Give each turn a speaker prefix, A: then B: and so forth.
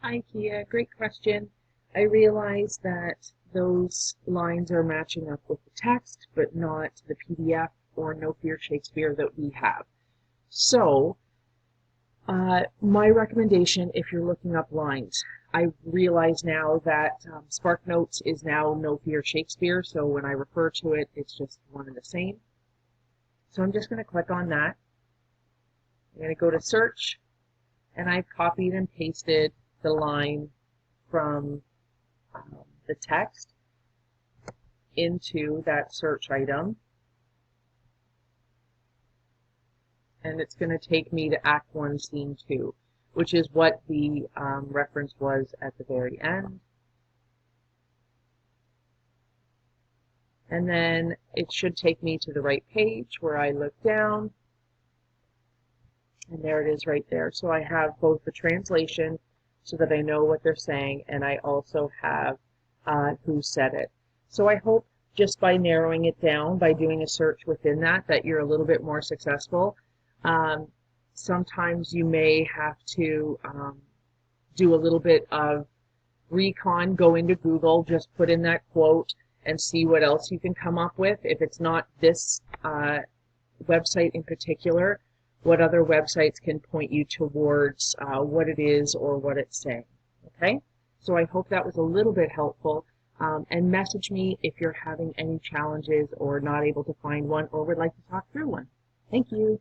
A: Hi, Kia. Great question. I realize that those lines are matching up with the text, but not the PDF or No Fear Shakespeare that we have. So, my recommendation, if you're looking up lines, I realize now that SparkNotes is now No Fear Shakespeare, so when I refer to it, it's just one and the same. So I'm just going to click on that. I'm going to go to search, and I've copied and pasted the line from the text into that search item, and it's going to take me to Act 1, Scene 2, which is what the reference was at the very end. And then it should take me to the right page where I look down, and there it is right there. So I have both the translation so that I know what they're saying, and I also have who said it. So I hope just by narrowing it down, by doing a search within that, that you're a little bit more successful. Sometimes you may have to do a little bit of recon, go into Google, just put in that quote and see what else you can come up with. If it's not this website in particular, what other websites can point you towards what it is or what it's saying. Okay? So I hope that was a little bit helpful. And message me if you're having any challenges or not able to find one or would like to talk through one. Thank you.